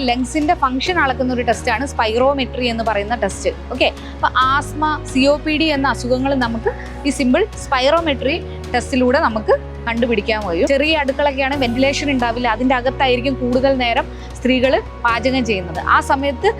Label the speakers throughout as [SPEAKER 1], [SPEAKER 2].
[SPEAKER 1] ലങ്സിന്റെ function അളക്കുന്ന ഒരു ടെസ്റ്റാണ് സ്പൈറോമെട്രി എന്ന് പറയുന്ന ടെസ്റ്റ്. ഓക്കെ, അപ്പോൾ ആസ്മ, COPD എന്ന അസുഖങ്ങൾ നമുക്ക് ഈ സിമ്പിൾ സ്പൈറോമെട്രി ടെസ്റ്റിലൂടെ നമുക്ക് കണ്ടുപിടിക്കാൻ കഴിയും. ചെറിയ അടുക്കളൊക്കെയാണ്, വെന്റിലേഷൻ ഉണ്ടാവില്ല, അതിൻ്റെ അകത്തായിരിക്കും കൂടുതൽ നേരം സ്ത്രീകൾ പാചകം ചെയ്യുന്നത്. ആ സമയത്ത്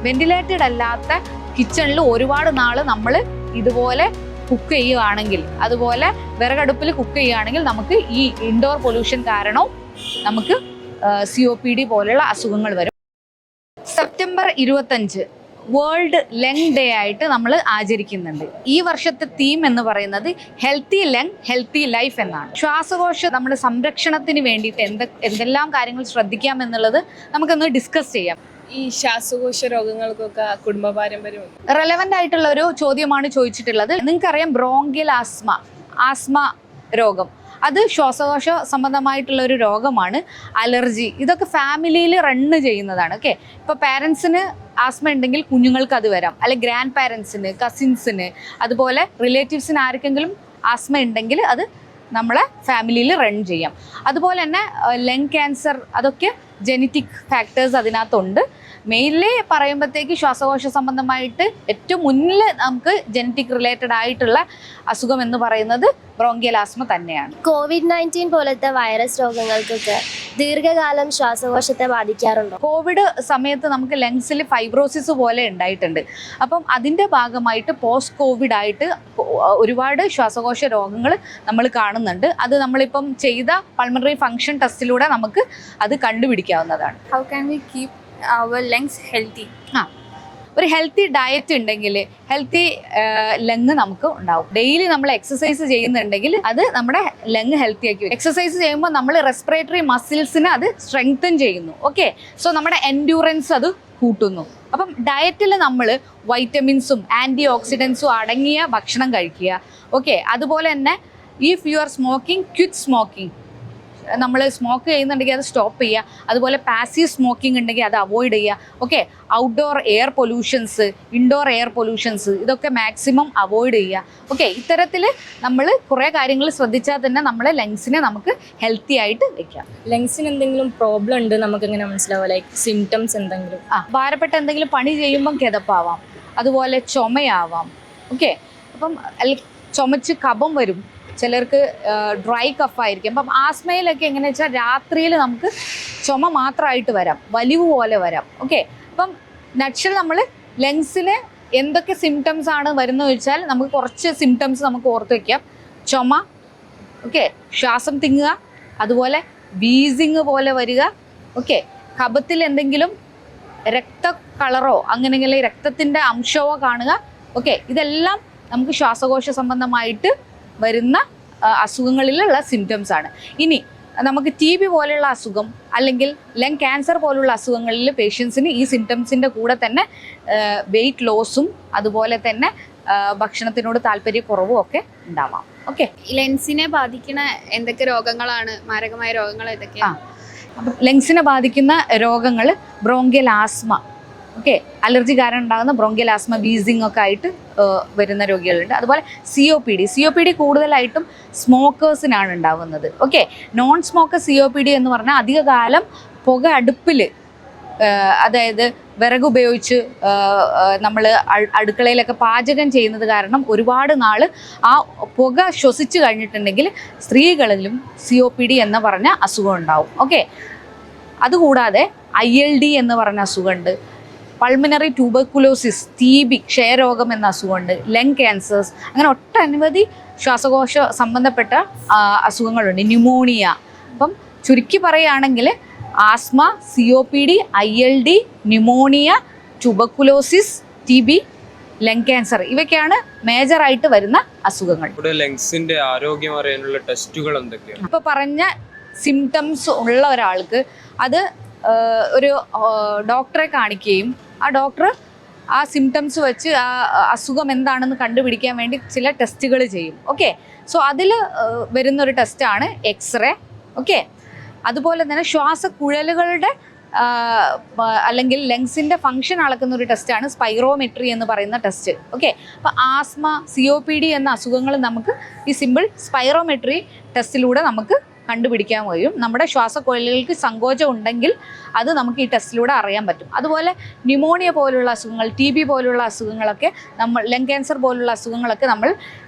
[SPEAKER 1] വെന്റിലേറ്റഡ് അല്ലാത്ത കിച്ചണിൽ ഒരുപാട് നാൾ നമ്മൾ ഇതുപോലെ കുക്ക് ചെയ്യുകയാണെങ്കിൽ, അതുപോലെ വിറകടുപ്പിൽ കുക്ക് ചെയ്യുകയാണെങ്കിൽ നമുക്ക് ഈ ഇൻഡോർ പൊല്യൂഷൻ കാരണവും നമുക്ക് COPD പോലെയുള്ള അസുഖങ്ങൾ വരും. സെപ്റ്റംബർ 25 വേൾഡ് ലങ് ഡേ ആയിട്ട് നമ്മൾ ആചരിക്കുന്നുണ്ട്. ഈ വർഷത്തെ തീം എന്ന് പറയുന്നത് ഹെൽത്തി ലങ് ഹെൽത്തി ലൈഫ് എന്നാണ്. ശ്വാസകോശ നമ്മുടെ സംരക്ഷണത്തിന് വേണ്ടിയിട്ട് എന്തെല്ലാം കാര്യങ്ങൾ ശ്രദ്ധിക്കാം എന്നുള്ളത് നമുക്കൊന്ന് ഡിസ്കസ് ചെയ്യാം.
[SPEAKER 2] ഈ ശ്വാസകോശ രോഗങ്ങൾക്കൊക്കെ കുടുംബ പാരമ്പര്യമുണ്ട്.
[SPEAKER 1] റെലവൻ്റ് ആയിട്ടുള്ള ഒരു ചോദ്യമാണ് ചോദിച്ചിട്ടുള്ളത്. നിങ്ങൾക്കറിയാം ബ്രോങ്കിയൽ ആസ്മ രോഗം, അത് ശ്വാസകോശ സംബന്ധമായിട്ടുള്ള ഒരു രോഗമാണ്. അലർജി, ഇതൊക്കെ ഫാമിലിയിൽ റണ്ണ് ചെയ്യുന്നതാണ്. ഓക്കെ, ഇപ്പോൾ പാരൻസിന് ആസ്മ ഉണ്ടെങ്കിൽ കുഞ്ഞുങ്ങൾക്ക് അത് വരാം, അല്ലെങ്കിൽ ഗ്രാൻഡ് പാരൻസിന്, കസിൻസിന്, അതുപോലെ റിലേറ്റീവ്സിന് ആർക്കെങ്കിലും ആസ്മ ഉണ്ടെങ്കിൽ അത് നമ്മളെ ഫാമിലിയിൽ റൺ ചെയ്യാം. അതുപോലെ തന്നെ ലങ് ക്യാൻസർ, അതൊക്കെ ജെനറ്റിക് ഫാക്ടേഴ്സ് അതിനകത്തുണ്ട്. മെയിൻലി പറയുമ്പോഴത്തേക്ക് ശ്വാസകോശ സംബന്ധമായിട്ട് ഏറ്റവും മുന്നിൽ നമുക്ക് ജെനറ്റിക് റിലേറ്റഡ് ആയിട്ടുള്ള അസുഖം എന്ന് പറയുന്നത് ബ്രോങ്കിയൽ ആസ്മ തന്നെയാണ്.
[SPEAKER 3] COVID-19 പോലത്തെ വൈറസ് രോഗങ്ങൾക്കൊക്കെ ദീർഘകാലം ശ്വാസകോശത്തെ ബാധിക്കാറുണ്ടോ?
[SPEAKER 1] കോവിഡ് സമയത്ത് നമുക്ക് ലങ്സിൽ ഫൈബ്രോസിസ് പോലെ ഉണ്ടായിട്ടുണ്ട്. അപ്പം അതിൻ്റെ ഭാഗമായിട്ട് പോസ്റ്റ് കോവിഡ് ആയിട്ട് ഒരുപാട് ശ്വാസകോശ രോഗങ്ങൾ നമ്മൾ കാണുന്നുണ്ട്. അത് നമ്മളിപ്പം ചെയ്ത പൾമണറി ഫങ്ഷൻ ടെസ്റ്റിലൂടെ നമുക്ക് അത് കണ്ടുപിടിക്കാവുന്നതാണ്.
[SPEAKER 4] How can we keep our lungs healthy?
[SPEAKER 1] ഒരു ഹെൽത്തി ഡയറ്റ് ഉണ്ടെങ്കിൽ ഹെൽത്തി ലങ് നമുക്ക് ഉണ്ടാവും. ഡെയിലി നമ്മൾ എക്സസൈസ് ചെയ്യുന്നുണ്ടെങ്കിൽ അത് നമ്മുടെ ലങ് ഹെൽത്തി ആക്കി വരും. എക്സസൈസ് ചെയ്യുമ്പോൾ നമ്മൾ റെസ്പിറേറ്ററി മസിൽസിനെ അത് സ്ട്രെങ്തൻ ചെയ്യുന്നു. ഓക്കെ, സോ നമ്മുടെ എൻഡ്യൂറൻസ് അത് കൂട്ടുന്നു. അപ്പം ഡയറ്റിൽ നമ്മൾ വൈറ്റമിൻസും ആൻറ്റി ഓക്സിഡൻസും അടങ്ങിയ ഭക്ഷണം കഴിക്കുക. ഓക്കെ, അതുപോലെ തന്നെ if you are smoking, quit smoking. നമ്മൾ സ്മോക്ക് ചെയ്യുന്നുണ്ടെങ്കിൽ അത് സ്റ്റോപ്പ് ചെയ്യുക. അതുപോലെ പാസീവ് സ്മോക്കിംഗ് ഉണ്ടെങ്കിൽ അത് അവോയ്ഡ് ചെയ്യുക. Okay, outdoor air pollutions, indoor air pollutions, ഇതൊക്കെ മാക്സിമം അവോയ്ഡ് ചെയ്യുക. ഓക്കെ, ഇത്തരത്തിൽ നമ്മൾ കുറേ കാര്യങ്ങൾ ശ്രദ്ധിച്ചാൽ തന്നെ നമ്മളെ ലങ്സിനെ നമുക്ക് ഹെൽത്തി ആയിട്ട് വെക്കാം.
[SPEAKER 2] ലങ്സിന് എന്തെങ്കിലും പ്രോബ്ലം ഉണ്ട് നമുക്ക് എങ്ങനെ മനസ്സിലാവുക? ലൈക്ക് സിംറ്റംസ് എന്തെങ്കിലും?
[SPEAKER 1] ഭാരപ്പെട്ട എന്തെങ്കിലും പണി ചെയ്യുമ്പം കിതപ്പാവാം, അതുപോലെ ചുമയാവാം. ഓക്കെ, അപ്പം ചുമച്ച് കഫം വരും, ചിലർക്ക് ഡ്രൈ കഫായിരിക്കും. അപ്പം ആസ്മയിലൊക്കെ എങ്ങനെയാ വെച്ചാൽ രാത്രിയിൽ നമുക്ക് ചുമ മാത്രമായിട്ട് വരാം, വലിവ് പോലെ വരാം. ഓക്കെ, അപ്പം നട്ഷൽ നമ്മൾ ലങ്സിന് എന്തൊക്കെ സിംറ്റംസ് ആണ് വരുന്നത് വെച്ചാൽ നമുക്ക് കുറച്ച് സിംറ്റംസ് നമുക്ക് ഓർത്ത് വയ്ക്കാം. ചുമ, ഓക്കെ, ശ്വാസം തിങ്ങുക, അതുപോലെ വീസിങ് പോലെ വരിക. ഓക്കെ, കഫത്തിൽ എന്തെങ്കിലും രക്ത കളറോ അങ്ങനെയെങ്കിൽ രക്തത്തിൻ്റെ അംശമോ കാണുക. ഓക്കെ, ഇതെല്ലാം നമുക്ക് ശ്വാസകോശ സംബന്ധമായിട്ട് വരുന്ന അസുഖങ്ങളിലുള്ള സിംറ്റംസ് ആണ്. ഇനി നമുക്ക് TB പോലെയുള്ള അസുഖം അല്ലെങ്കിൽ ലങ് ക്യാൻസർ പോലുള്ള അസുഖങ്ങളിൽ പേഷ്യൻസിന് ഈ സിംറ്റംസിൻ്റെ കൂടെ തന്നെ വെയിറ്റ് ലോസും അതുപോലെ തന്നെ ഭക്ഷണത്തിനോട് താല്പര്യക്കുറവും ഒക്കെ ഉണ്ടാവാം. ഓക്കെ,
[SPEAKER 4] ലെൻസിനെ ബാധിക്കുന്ന എന്തൊക്കെ രോഗങ്ങളാണ്, മാരകമായ രോഗങ്ങൾ ഏതൊക്കെയാണ്?
[SPEAKER 1] അപ്പം ലങ്സിനെ ബാധിക്കുന്ന രോഗങ്ങൾ ബ്രോങ്കിയൽ ആസ്മ, ഓക്കെ, അലർജി കാരണം ഉണ്ടാകുന്ന ബ്രോങ്കിയൽ ആസ്മ, വീസിങ് ഒക്കെ ആയിട്ട് വരുന്ന രോഗികളുണ്ട്. അതുപോലെ COPD കൂടുതലായിട്ടും സ്മോക്കേഴ്സിനാണ് ഉണ്ടാകുന്നത്. ഓക്കെ, നോൺ സ്മോക്കർ COPD എന്ന് പറഞ്ഞാൽ അധികകാലം പുക അടുപ്പിൽ, അതായത് വിറക് ഉപയോഗിച്ച് നമ്മൾ അടുക്കളയിലൊക്കെ പാചകം ചെയ്യുന്നത് കാരണം ഒരുപാട് നാൾ ആ പുക ശ്വസിച്ച് കഴിഞ്ഞിട്ടുണ്ടെങ്കിൽ സ്ത്രീകളിലും COPD എന്ന് പറഞ്ഞ അസുഖം ഉണ്ടാവും. ഓക്കെ, അതുകൂടാതെ ILD എന്ന് പറഞ്ഞ അസുഖമുണ്ട്, പൾമിനറി ട്യൂബർകുലോസിസ്, TB ക്ഷയരോഗം എന്ന അസുഖമുണ്ട്, ലങ് ക്യാൻസേഴ്സ്, അങ്ങനെ ഒട്ടനവധി ശ്വാസകോശ സംബന്ധപ്പെട്ട അസുഖങ്ങളുണ്ട്, ന്യൂമോണിയ. അപ്പം ചുരുക്കി പറയുകയാണെങ്കിൽ asthma, COPD, ILD, pneumonia, tuberculosis, TB, lung cancer, ഇവയ്ക്കാണ് മേജറായിട്ട് വരുന്ന അസുഖങ്ങൾ.
[SPEAKER 5] ലങ്സിന്റെ ആരോഗ്യം അറിയാനുള്ള ടെസ്റ്റുകൾ എന്തൊക്കെയാണ്?
[SPEAKER 1] ഇപ്പോൾ പറഞ്ഞ സിംറ്റംസ് ഉള്ള ഒരാൾക്ക് അത് ഒരു ഡോക്ടറെ കാണിക്കുകയും ആ ഡോക്ടർ ആ സിംറ്റംസ് വെച്ച് ആ അസുഖം എന്താണെന്ന് കണ്ടുപിടിക്കാൻ വേണ്ടി ചില ടെസ്റ്റുകൾ ചെയ്യും. ഓക്കെ, സോ അതിൽ വരുന്നൊരു ടെസ്റ്റാണ് എക്സ്റേ. ഓക്കെ, അതുപോലെ തന്നെ ശ്വാസക്കുഴലുകളുടെ അല്ലെങ്കിൽ ലങ്സിൻ്റെ ഫങ്ഷൻ അളക്കുന്ന ഒരു ടെസ്റ്റാണ് സ്പൈറോമെട്രി എന്ന് പറയുന്ന ടെസ്റ്റ്. ഓക്കെ, അപ്പോൾ ആസ്മ, COPD എന്ന അസുഖങ്ങൾ നമുക്ക് ഈ സിമ്പിൾ സ്പൈറോമെട്രി ടെസ്റ്റിലൂടെ നമുക്ക് കണ്ടുപിടിക്കാൻ കഴിയും. നമ്മുടെ ശ്വാസകോശങ്ങൾക്ക് സങ്കോചം ഉണ്ടെങ്കിൽ അത് നമുക്ക് ഈ ടെസ്റ്റിലൂടെ അറിയാൻ പറ്റും. അതുപോലെ ന്യൂമോണിയ പോലുള്ള അസുഖങ്ങൾ, TB പോലുള്ള അസുഖങ്ങളൊക്കെ, നമ്മൾ ലങ് ക്യാൻസർ പോലുള്ള അസുഖങ്ങളൊക്കെ നമ്മൾ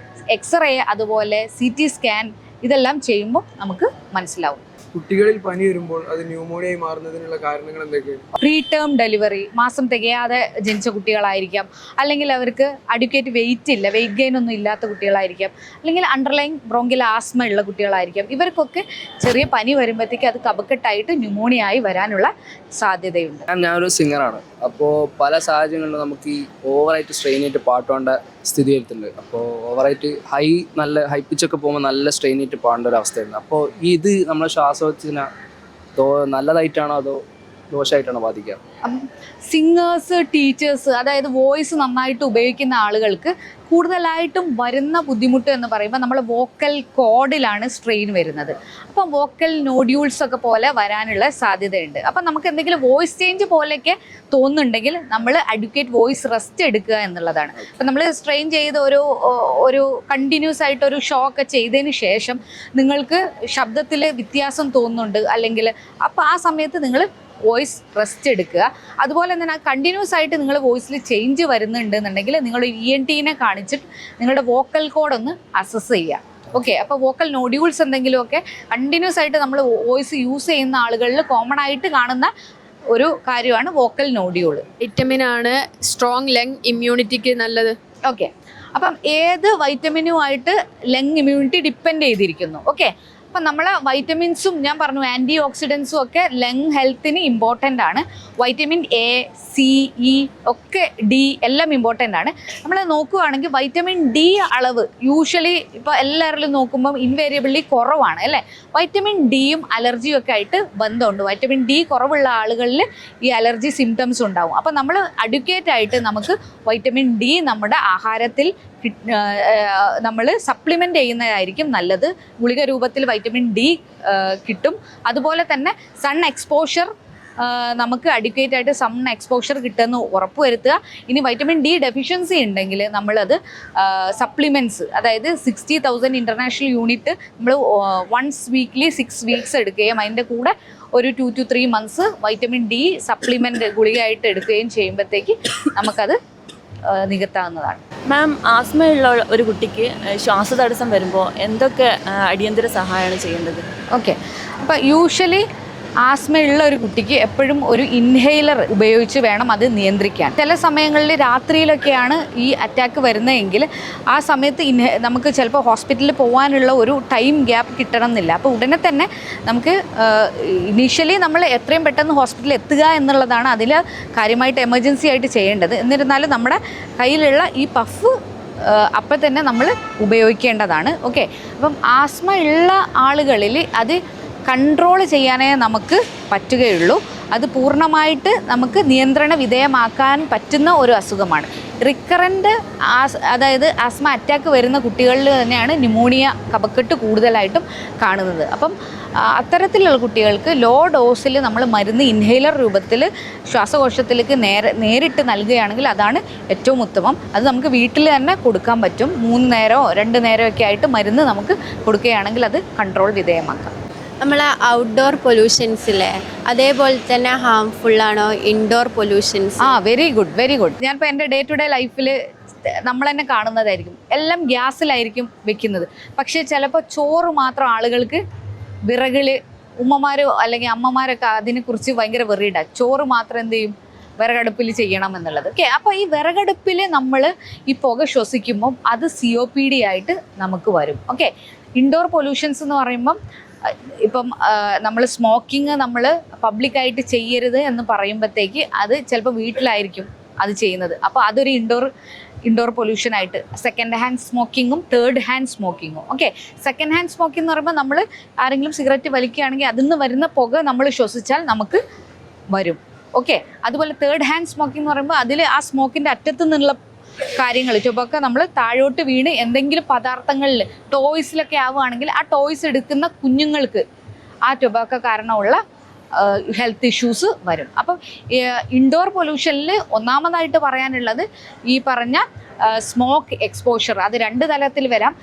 [SPEAKER 1] എക്സ്റേ അതുപോലെ CT സ്കാൻ ഇതെല്ലാം ചെയ്യുമ്പോൾ നമുക്ക് മനസ്സിലാവും.
[SPEAKER 6] കുട്ടികളിൽ പനി വരുമ്പോൾ അത് ന്യൂമോണിയായി മാറുന്നതിനുള്ള കാരണങ്ങൾ എന്തൊക്കെയാണ്?
[SPEAKER 1] പ്രീ ടേം ഡെലിവറി, മാസം തികയാതെ ജനിച്ച കുട്ടികളായിരിക്കാം, അല്ലെങ്കിൽ അവർക്ക് അഡ്യൂക്കേറ്റ് വെയിറ്റ് ഗെയിൻ ഒന്നും ഇല്ലാത്ത കുട്ടികളായിരിക്കാം, അല്ലെങ്കിൽ അണ്ടർലൈൻ ബ്രോങ്കിയൽ ആസ്മ ഉള്ള കുട്ടികളായിരിക്കാം. ഇവർക്കൊക്കെ ചെറിയ പനി വരുമ്പോഴത്തേക്ക് അത് കഫക്കെട്ടായിട്ട് ന്യൂമോണിയ ആയി വരാനുള്ള സാധ്യതയുണ്ട്.
[SPEAKER 7] ഞാനൊരു സിംഗറാണ്. അപ്പോൾ പല സാഹചര്യങ്ങളിലും നമുക്ക് ഈ ഓവറായിട്ട് സ്ട്രെയിൻ ചെയ്തിട്ട് പാട്ടേണ്ട സ്ഥിതി വരുത്തുന്നുണ്ട്. അപ്പോൾ ഓവറായിട്ട് നല്ല ഹൈ പിച്ചൊക്കെ പോകുമ്പോൾ നല്ല സ്ട്രെയിൻ ചെയ്തിട്ട് പാടേണ്ട ഒരു അവസ്ഥയായിരുന്നു. അപ്പോൾ ഇത് നമ്മുടെ ശ്വാസത്തിന് നല്ലതായിട്ടാണോ അതോ ദോഷമായിട്ടാണോ ബാധിക്കുക?
[SPEAKER 1] സിംഗേഴ്സ്, ടീച്ചേഴ്സ്, അതായത് വോയിസ് നന്നായിട്ട് ഉപയോഗിക്കുന്ന ആളുകൾക്ക് കൂടുതലായിട്ടും വരുന്ന ബുദ്ധിമുട്ട് എന്ന് പറയുമ്പോൾ നമ്മൾ വോക്കൽ കോഡിലാണ് സ്ട്രെയിൻ വരുന്നത്. അപ്പം വോക്കൽ നോഡ്യൂൾസ് ഒക്കെ പോലെ വരാനുള്ള സാധ്യതയുണ്ട്. അപ്പം നമുക്ക് എന്തെങ്കിലും വോയിസ് ചേഞ്ച് പോലെയൊക്കെ തോന്നുന്നുണ്ടെങ്കിൽ നമ്മൾ അഡ്യൂക്കേറ്റ് വോയിസ് റെസ്റ്റ് എടുക്കുക എന്നുള്ളതാണ്. അപ്പം നമ്മൾ സ്ട്രെയിൻ ചെയ്ത് ഒരു കണ്ടിന്യൂസ് ആയിട്ട് ഒരു ഷോ ഒക്കെ ചെയ്തതിന് ശേഷം നിങ്ങൾക്ക് ശബ്ദത്തിൽ വ്യത്യാസം തോന്നുന്നുണ്ട് അല്ലെങ്കിൽ അപ്പോൾ ആ സമയത്ത് നിങ്ങൾ വോയിസ് റെസ്റ്റ് എടുക്കുക. അതുപോലെ തന്നെ കണ്ടിന്യൂസ് ആയിട്ട് നിങ്ങൾ വോയിസിൽ ചേഞ്ച് വരുന്നുണ്ടെന്നുണ്ടെങ്കിൽ നിങ്ങൾ ENT-നെ കാണിച്ചിട്ട് നിങ്ങളുടെ വോക്കൽ കോഡ് ഒന്ന് അസസ് ചെയ്യുക. ഓക്കെ, അപ്പോൾ വോക്കൽ നോഡ്യൂൾസ് എന്തെങ്കിലുമൊക്കെ കണ്ടിന്യൂസ് ആയിട്ട് നമ്മൾ വോയിസ് യൂസ് ചെയ്യുന്ന ആളുകളിൽ കോമൺ ആയിട്ട് കാണുന്ന ഒരു കാര്യമാണ് വോക്കൽ നോഡ്യൂൾ.
[SPEAKER 4] വിറ്റമിൻ ആണ് സ്ട്രോങ് ലങ് ഇമ്മ്യൂണിറ്റിക്ക് നല്ലത്.
[SPEAKER 1] ഓക്കെ, അപ്പം ഏത് വൈറ്റമിനുമായിട്ട് ലങ് ഇമ്മ്യൂണിറ്റി ഡിപ്പെൻഡ് ചെയ്തിരിക്കുന്നു. ഓക്കെ, അപ്പം നമ്മൾ വൈറ്റമിൻസും ഞാൻ പറഞ്ഞു ആൻറ്റി ഓക്സിഡൻസും ഒക്കെ ലങ് ഹെൽത്തിന് ഇമ്പോർട്ടൻ്റ് ആണ്. വൈറ്റമിൻ A, C, E ഒക്കെ D എല്ലാം ഇമ്പോർട്ടൻ്റ് ആണ്. നമ്മൾ നോക്കുകയാണെങ്കിൽ വൈറ്റമിൻ D അളവ് യൂഷ്വലി ഇപ്പോൾ എല്ലാവരിലും നോക്കുമ്പം ഇൻവേരിയബിളി കുറവാണ് അല്ലേ. വൈറ്റമിൻ Dയും അലർജിയും ഒക്കെ ആയിട്ട് ബന്ധമുണ്ട്. വൈറ്റമിൻ D കുറവുള്ള ആളുകളിൽ ഈ അലർജി സിംറ്റംസ് ഉണ്ടാവും. അപ്പം നമ്മൾ അഡ്യൂക്കേറ്റ് ആയിട്ട് നമുക്ക് വൈറ്റമിൻ D നമ്മുടെ ആഹാരത്തിൽ നമ്മൾ സപ്ലിമെൻ്റ് ചെയ്യുന്നതായിരിക്കും നല്ലത്. ഗുളിക രൂപത്തിൽ വൈറ്റമിൻ D കിട്ടും. അതുപോലെ തന്നെ സൺ എക്സ്പോഷർ നമുക്ക് അഡ്യൂക്കേറ്റ് ആയിട്ട് സൺ എക്സ്പോഷർ കിട്ടുമെന്ന് ഉറപ്പുവരുത്തുക. ഇനി വൈറ്റമിൻ D ഡെഫിഷ്യൻസി ഉണ്ടെങ്കിൽ നമ്മളത് സപ്ലിമെൻറ്റ്സ്, അതായത് 60,000 ഇൻ്റർനാഷണൽ യൂണിറ്റ് നമ്മൾ വൺസ് വീക്ക്ലി 6 വീക്സ് എടുക്കുകയും അതിൻ്റെ കൂടെ ഒരു 2 to 3 months vitamin D supplement ഗുളികയായിട്ട് എടുക്കുകയും ചെയ്യുമ്പോഴത്തേക്ക് നമുക്കത് നികത്താവുന്നതാണ്.
[SPEAKER 8] മാം, ആസ്മയുള്ള ഒരു കുട്ടിക്ക് ശ്വാസതടസ്സം വരുമ്പോൾ എന്തൊക്കെ അടിയന്തര സഹായമാണ് ചെയ്യേണ്ടത്?
[SPEAKER 1] ഓക്കെ, അപ്പോൾ യൂഷ്വലി ആസ്മയുള്ള ഒരു കുട്ടിക്ക് എപ്പോഴും ഒരു ഇൻഹെയിലർ ഉപയോഗിച്ച് വേണം അത് നിയന്ത്രിക്കാൻ. ചില സമയങ്ങളിൽ രാത്രിയിലൊക്കെയാണ് ഈ അറ്റാക്ക് വരുന്നതെങ്കിൽ ആ സമയത്ത് നമുക്ക് ചിലപ്പോൾ ഹോസ്പിറ്റലിൽ പോകാനുള്ള ഒരു ടൈം ഗ്യാപ്പ് കിട്ടണം എന്നില്ല. അപ്പോൾ ഉടനെ തന്നെ നമുക്ക് ഇനീഷ്യലി നമ്മൾ എത്രയും പെട്ടെന്ന് ഹോസ്പിറ്റലിൽ എത്തുക എന്നുള്ളതാണ് അതിൽ കാര്യമായിട്ട് എമർജൻസി ആയിട്ട് ചെയ്യേണ്ടത്. എന്നിരുന്നാലും നമ്മുടെ കയ്യിലുള്ള ഈ പഫ് അപ്പം തന്നെ നമ്മൾ ഉപയോഗിക്കേണ്ടതാണ്. ഓക്കെ, അപ്പം ആസ്മ ഉള്ള ആളുകളിൽ അത് കൺട്രോൾ ചെയ്യാനേ നമുക്ക് പറ്റുകയുള്ളൂ. അത് പൂർണ്ണമായിട്ട് നമുക്ക് നിയന്ത്രണ വിധേയമാക്കാൻ പറ്റുന്ന ഒരു അസുഖമാണ്. റിക്കറൻറ്റ് അതായത് ആസ്മ അറ്റാക്ക് വരുന്ന കുട്ടികളിൽ തന്നെയാണ് ന്യൂമോണിയ കഫക്കെട്ട് കൂടുതലായിട്ടും കാണുന്നത്. അപ്പം അത്തരത്തിലുള്ള കുട്ടികൾക്ക് ലോ ഡോസിൽ നമ്മൾ മരുന്ന് ഇൻഹേലർ രൂപത്തിൽ ശ്വാസകോശത്തിലേക്ക് നേരിട്ട് നൽകുകയാണെങ്കിൽ അതാണ് ഏറ്റവും ഉത്തമം. അത് നമുക്ക് വീട്ടിൽ തന്നെ കൊടുക്കാൻ പറ്റും. 3 നേരമോ 2 നേരമോ ഒക്കെ ആയിട്ട് മരുന്ന് നമുക്ക് കൊടുക്കുകയാണെങ്കിൽ അത് കൺട്രോൾ വിധേയമാക്കാം.
[SPEAKER 9] നമ്മൾ ഔട്ട്ഡോർ പൊല്യൂഷൻസിലെ അതേപോലെ തന്നെ ഹാംഫുൾ ആണോ ഇൻഡോർ പൊല്യൂഷൻസ്?
[SPEAKER 1] Very good. ഞാനിപ്പോൾ എൻ്റെ ഡേ ടു ഡേ ലൈഫിൽ നമ്മൾ തന്നെ കാണുന്നതായിരിക്കും, എല്ലാം ഗ്യാസിലായിരിക്കും വെക്കുന്നത്. പക്ഷേ ചിലപ്പോൾ ചോറ് മാത്രം ആളുകൾക്ക് വിറകിൽ, ഉമ്മമാരോ അല്ലെങ്കിൽ അമ്മമാരൊക്കെ അതിനെക്കുറിച്ച് ഭയങ്കര വെറിയിടാം. ചോറ് മാത്രം എന്ത് ചെയ്യും, വിറകടുപ്പിൽ ചെയ്യണം എന്നുള്ളത്. ഓക്കെ, അപ്പോൾ ഈ വിറകടുപ്പിൽ നമ്മൾ ഈ പുക ശ്വസിക്കുമ്പം അത് COPD ആയിട്ട് നമുക്ക് വരും. ഓക്കെ, ഇൻഡോർ പൊല്യൂഷൻസ് എന്ന് പറയുമ്പം ഇപ്പം നമ്മൾ സ്മോക്കിങ് നമ്മൾ പബ്ലിക്കായിട്ട് ചെയ്യരുത് എന്ന് പറയുമ്പോഴത്തേക്ക് അത് ചിലപ്പോൾ വീട്ടിലായിരിക്കും അത് ചെയ്യുന്നത്. അപ്പോൾ അതൊരു ഇൻഡോർ പൊല്യൂഷനായിട്ട് സെക്കൻഡ് ഹാൻഡ് സ്മോക്കിങ്ങും തേർഡ് ഹാൻഡ് സ്മോക്കിങ്ങും. ഓക്കെ, സെക്കൻഡ് ഹാൻഡ് സ്മോക്കിംഗ് എന്ന് പറയുമ്പോൾ നമ്മൾ ആരെങ്കിലും സിഗരറ്റ് വലിക്കുകയാണെങ്കിൽ അതിൽ നിന്ന് വരുന്ന പുക നമ്മൾ ശ്വസിച്ചാൽ നമുക്ക് വരും. ഓക്കെ, അതുപോലെ തേർഡ് ഹാൻഡ് സ്മോക്കിംഗ് എന്ന് പറയുമ്പോൾ അതിൽ ആ സ്മോക്കിൻ്റെ അറ്റത്തു നിന്നുള്ള കാര്യങ്ങൾ ചുവക്കെ നമ്മൾ താഴോട്ട് വീണ് എന്തെങ്കിലും പദാർത്ഥങ്ങളിൽ ടോയ്സിലൊക്കെ ആവുകയാണെങ്കിൽ ആ ടോയ്സ് എടുക്കുന്ന കുഞ്ഞുങ്ങൾക്ക് ആ ടൊബാക്കോ കാരണമുള്ള ഹെൽത്ത് ഇഷ്യൂസ് വരും. അപ്പം ഇൻഡോർ പൊല്യൂഷനിൽ ഒന്നാമതായിട്ട് പറയാനുള്ളത് ഈ പറഞ്ഞ സ്മോക്ക് എക്സ്പോഷർ. അത് 2 തലത്തിൽ വരാം.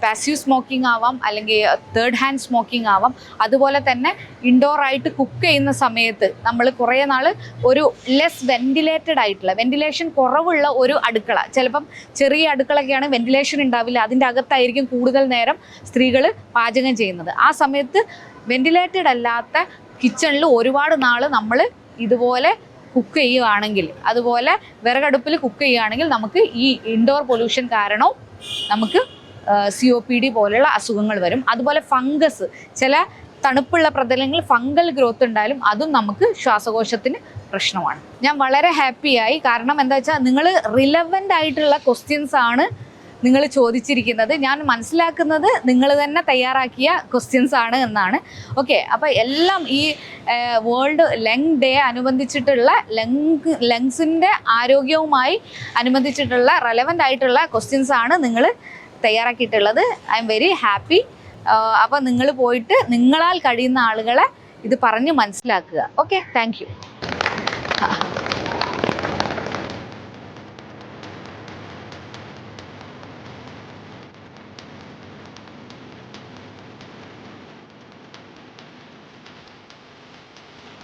[SPEAKER 1] പാസീവ് സ്മോക്കിംഗ് ആവാം, അല്ലെങ്കിൽ തേർഡ് ഹാൻഡ് സ്മോക്കിംഗ് ആവാം. അതുപോലെ തന്നെ ഇൻഡോർ ആയിട്ട് കുക്ക് ചെയ്യുന്ന സമയത്ത് നമ്മൾ കുറേ നാൾ ഒരു ലെസ് വെന്റിലേറ്റഡ് ആയിട്ടുള്ള, വെന്റിലേഷൻ കുറവുള്ള ഒരു അടുക്കള, ചിലപ്പം ചെറിയ അടുക്കളയൊക്കെയാണ് വെന്റിലേഷൻ ഉണ്ടാവില്ല, അതിൻ്റെ അകത്തായിരിക്കും കൂടുതൽ നേരം സ്ത്രീകൾ പാചകം ചെയ്യുന്നത്. ആ സമയത്ത് വെന്റിലേറ്റഡ് അല്ലാത്ത കിച്ചണിൽ ഒരുപാട് നാൾ നമ്മൾ ഇതുപോലെ കുക്ക് ചെയ്യുകയാണെങ്കിൽ, അതുപോലെ വിറകടുപ്പിൽ കുക്ക് ചെയ്യുകയാണെങ്കിൽ നമുക്ക് ഈ ഇൻഡോർ പൊല്യൂഷൻ കാരണവും നമുക്ക് COPD പോലെയുള്ള അസുഖങ്ങൾ വരും. അതുപോലെ ഫംഗസ്, ചില തണുപ്പുള്ള പ്രതലങ്ങളിൽ ഫംഗൽ ഗ്രോത്ത് ഉണ്ടായാലും അതും നമുക്ക് ശ്വാസകോശത്തിന് പ്രശ്നമാണ്. ഞാൻ വളരെ ഹാപ്പിയായി, കാരണം എന്താ വെച്ചാൽ നിങ്ങൾ റിലവൻ്റ് ആയിട്ടുള്ള ക്വസ്റ്റ്യൻസ് ആണ് നിങ്ങൾ ചോദിച്ചിരിക്കുന്നത്. ഞാൻ മനസ്സിലാക്കുന്നത് നിങ്ങൾ തന്നെ തയ്യാറാക്കിയ ക്വസ്റ്റ്യൻസ് ആണ് എന്നാണ്. ഓക്കെ, അപ്പോൾ എല്ലാം ഈ വേൾഡ് ലങ് ഡേ അനുബന്ധിച്ചിട്ടുള്ള ലങ്സിൻ്റെ ആരോഗ്യവുമായി അനുബന്ധിച്ചിട്ടുള്ള റെലവൻ്റ് ആയിട്ടുള്ള ക്വസ്റ്റ്യൻസ് ആണ് നിങ്ങൾ തയ്യാറാക്കിയിട്ടുള്ളത്. I am very happy. അപ്പോൾ നിങ്ങൾ പോയിട്ട് നിങ്ങളാൽ കഴിയുന്ന ആളുകളെ ഇത് പറഞ്ഞ് മനസ്സിലാക്കുക. Okay, thank you.